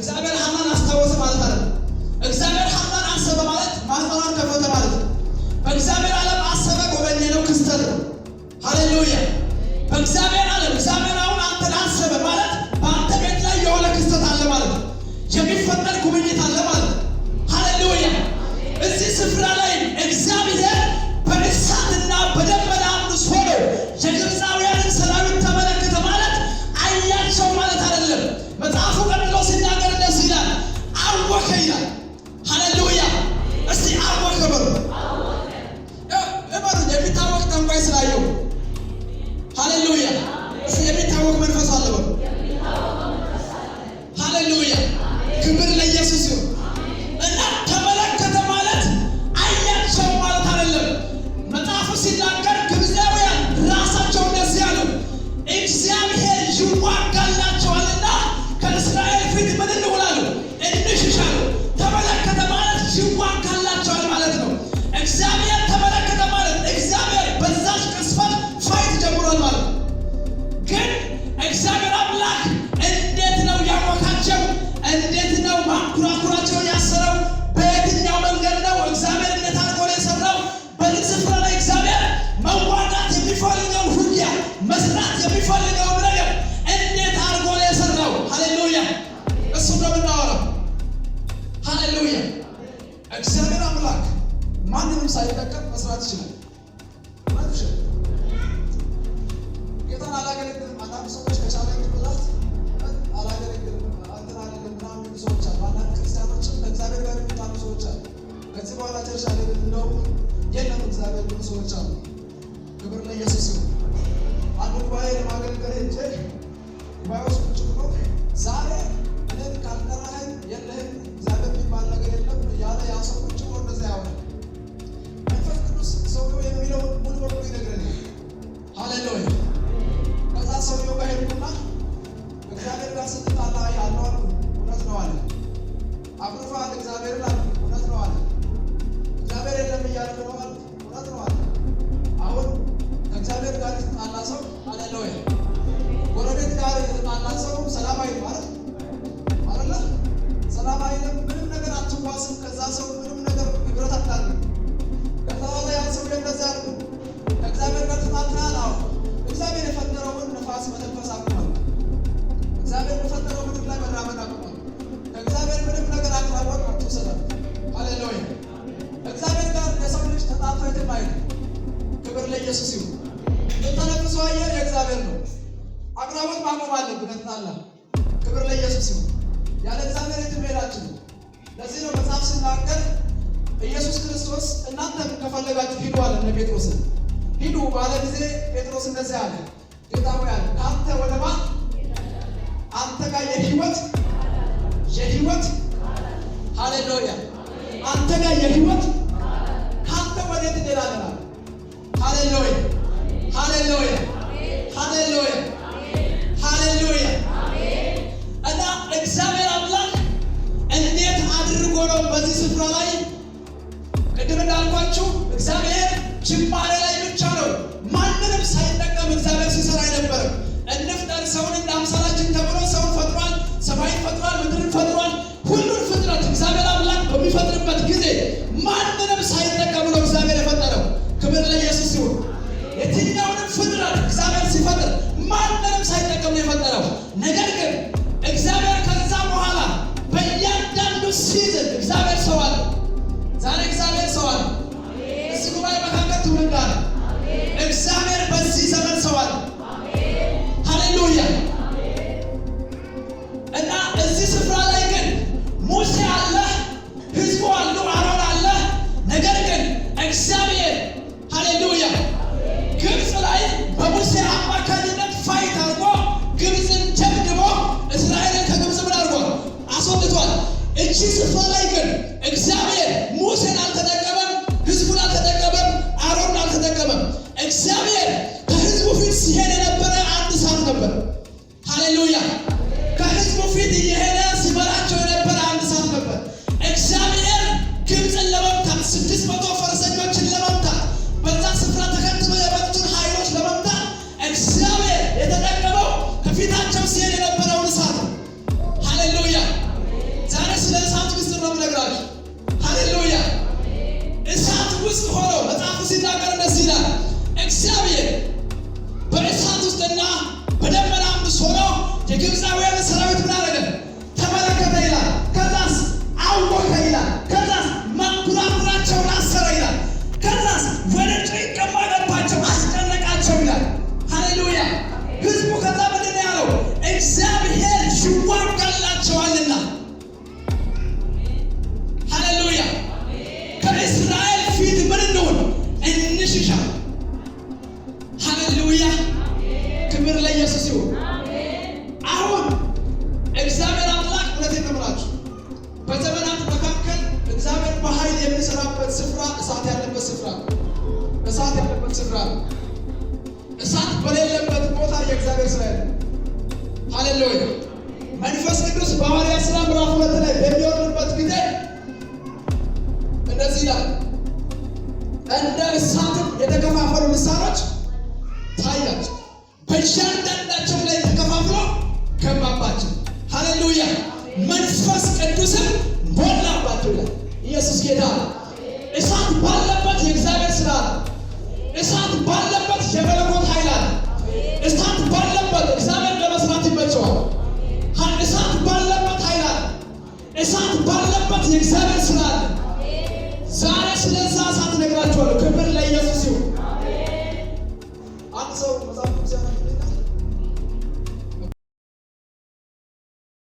እግዚአብሔር ሐናን አስታወሰ ማለት አይደለም። እግዚአብሔር ሐናን አሰበ ማለት ማህፀኗን ከፈተ ማለት ነው። በእግዚአብሔር ዓለም አሰበ ጎበኘ ነው ክስተት ነው። ሃሌሉያ። በእግዚአብሔር ዓለም እግዚአብሔር አሁን አንተን አሰበ ማለት በአንተ ቤት ላይ የሆነ ክስተት አለ ማለት ነው። የሚፈጠር ጉብኝት አለ ማለት ነው። ሃሌሉያ። እዚህ ስፍራ ላይ እግዚአብሔር በእሳትና በደመና አምስት ሆኖ የግብፃውያንን ሰራዊት ተመለከተ ማለት አያቸው ማለት አይደለም። መጽሐፉ ቀጥሎ ሲናገር ደስ ይላል። አወከ ይላል። ሃሌሉያ። እስቲ አወከ በሉ። እመኑ የሚታወቅ ጠንቋይ ስላየው። ሃሌሉያ። እስቲ የሚታወቅ መንፈስ አለ በሉ። ሃሌሉያ። ክብር ለኢየሱስ ይሁን። እና ተመለከተ ማለት አያቸው ማለት አይደለም። መጽሐፉ ሲናገር ግብፃውያን ራሳቸው እንደዚህ ያሉ እግዚአብሔር ይዋጋላቸዋልና ከእስራኤል ፊት ምን እንውላሉ? እንሽሻሉ። ተመለከተ ማለት ይዋጋላቸዋል ማለት ነው። እግዚአብሔር ተመለከተ ማለት እግዚአብሔር በዛች ቅስፈት ፋይት ጀምሯል ማለት ነው። ግን እግዚአብሔር አምላክ እንዴት ነው ያወካቸው? እንዴት ነው ማንኩራኩራቸውን ያሰረው? በየትኛው መንገድ ነው? እግዚአብሔር እንዴት አድርጎ ነው የሰራው? በዚህ ስፍራ ላይ እግዚአብሔር መዋጋት የሚፈልገው ውጊያ መስራት የሚፈልገው ነገር እንዴት አድርጎ ነው የሰራው? ሃሌሉያ። እሱ ነው የምናወራው። ሃሌሉያ። እግዚአብሔር አምላክ ማንንም ሳይጠቀም መስራት ይችላል። ጌታን አላገለግልም አንዳንድ ሰዎች ከቻለኝ ብዛት አላገለግልም አንተን አይደለም ምናምን ሰዎች አሉ። አንዳንድ ክርስቲያኖችም ከእግዚአብሔር ጋር የሚጣሉ ሰዎች አሉ። ከዚህ በኋላ ቸርች አለግል እንደው የለም እግዚአብሔር ብዙ ሰዎች አሉ። ክብር ለኢየሱስ ይሁን። አንድ ጉባኤ ለማገልገል ሄጄ ጉባኤ ውስጥ ቁጭ ብሎ ዛሬ እኔን ካልጠራኸኝ የለህም እግዚአብሔር የሚባል ነገር የለም እያለ ያ ሰው ቁጭ ብሎ እንደዚያ ያወራል። መንፈስ ቅዱስ ሰውየው የሚለውን ሙሉ በሙሉ ይነግረኛል። ሃሌሉያ። ከዛ ሰውየው ጋር ሄድኩና እግዚአብሔር ጋር ስትጣላ ያለው አልኩ። እውነት ነው አለ። አኩርፈሃል እግዚአብሔርን አልኩ። እውነት ነው አለ። እግዚአብሔር የለም እያልክ ነው አልኩ። እውነት ነው አለ። አሁን ከእግዚአብሔር ጋር የተጣላ ሰው ሃሌሉያ፣ ጎረቤት ጋር የተጣላ ሰው ሰላም አይልም ማለት አይደለ? ሰላም አይልም። ምንም ነገር አትዋስም። ከዛ ሰው ምንም ነገር ንብረት አታርግም። ከዛ በኋላ ያ ሰው እንደዛ አልኩ። ከእግዚአብሔር ጋር ተጣልተሃል። አሁን እግዚአብሔር የፈጠረውን ነፋስ መተንፈስ አቁሟል። እግዚአብሔር በፈጠረው ምድር ላይ መራመድ አቁሟል። ከእግዚአብሔር ምንም ነገር አቅራቦት አትወሰዳል። ሃሌሉያ። እግዚአብሔር ጋር የሰው ልጅ ተጣልቶ የትም አይልም። ክብር ለኢየሱስ ይሁን። የምትተነፍሰው አየር የእግዚአብሔር ነው። አቅራቦት ማቆም አለብህ ከተጣላ። ክብር ለኢየሱስ ይሁን። ያለ እግዚአብሔር የትም ሄዳችሁ። ለዚህ ነው መጽሐፍ ሲናገር ኢየሱስ ክርስቶስ እናንተም ከፈለጋችሁ ሂዱ አለ ለጴጥሮስን። ሂዱ ባለ ጊዜ ጴጥሮስ እንደዚህ አለ፣ ጌታ ሆይ አለ ከአንተ ወደ ማን? አንተ ጋር የህይወት ሃሌሉያ፣ አንተ ጋር የህይወት ከአንተ ወዴት እንሄዳለን? ሃሌሉያ ሃሌሉያ ሃሌሉያ ሃሌሉያ። እና እግዚአብሔር አምላክ እንዴት አድርጎ ነው በዚህ ስፍራ ላይ ቅድም እንዳልኳችሁ እግዚአብሔር ጅማሬ ላይ ብቻ ነው ማንንም ሳይጠቀም እግዚአብሔር ሲሰራ አይነበረም። እንፍጠር ሰውን እንደ አምሳላችን ተብሎ ሰውን ፈጥሯል። ሰማይን ፈጥሯል፣ ምድርን ፈጥሯል። ሁሉን ፍጥረት እግዚአብሔር አምላክ በሚፈጥርበት ጊዜ ማንንም ሳይጠቀም ነው እግዚአብሔር የፈጠረው። ክብር ለኢየሱስ ይሁን። የትኛውንም ፍጥረት እግዚአብሔር ሲፈጥር ማንንም ሳይጠቀም ነው የፈጠረው። ነገር ግን እግዚአብሔር ከዛ በኋላ በእያንዳንዱ ሲዝን እግዚአብሔር ሰው አለ። ዛሬ እግዚአብሔር ሰው አለ። እዚህ ጉባኤ መካከል ትውልድ አለ። እግዚአብሔር በዚህ ዘመን ሰው አለ። ሃሌሉያ። እና እዚህ ስፍራ ላይ ግን ሙሴ አለ፣ ህዝቡ አሉ፣ አሮን አለ። ነገር ግን እግዚአብሔር ሃሌሉያ ግብፅ ላይ በሙሴ አማካኝነት ፋይት አድርጎ ግብፅን ጀብድቦ እስራኤልን ከግብፅ ምን አድርጓል? አስወጥቷል። እቺ ስፍራ ላይ ግን እግዚአብሔር ሙሴን አልተጠቀመም፣ ህዝቡን አልተጠቀመም፣ አሮን አልተጠቀመም። እግዚአብሔር ከህዝቡ ፊት ሲሄድ የነበረ አንድ እሳት ነበር። ሃሌሉያ። ከህዝቡ ፊት እየሄደ ሲመራቸው የነበረ አንድ እሳት ነበር። እግዚአብሔር ግብፅን ለመምታት 600 ፈረሰኞችን ለመምታት በዛ ስፍራ ተከትለው የመጡትን ኃይሎች ለመምታት እግዚአብሔር የተጠቀመው ከፊታቸው ሲሄድ የነበረውን እሳት ነው። ሃሌሉያ። ስፍራ ነው። እሳት በሌለበት ቦታ የእግዚአብሔር ስራ የለም። ሃሌሉያ። መንፈስ ቅዱስ በሐዋርያት ሥራ ምዕራፍ 2 ላይ በሚወርድበት ጊዜ እንደዚህ ይላል፣ እንደ እሳትም የተከፋፈሉ ልሳኖች ታያቸው፣ በእያንዳንዳቸው ላይ ተከፋፍሎ ገባባቸው። ሃሌሉያ። መንፈስ ቅዱስም ሞላባቸው ይላል። ኢየሱስ ጌታ ነው። እሳት ባለበት የእግዚአብሔር ስራ አለ። እሳት ባለበት የመለኮት ኃይል አለ። እሳት ባለበት እግዚአብሔር ለመስራት ይመቸዋል። እሳት ባለበት ኃይል አለ። እሳት ባለበት የእግዚአብሔር ስራ አለ።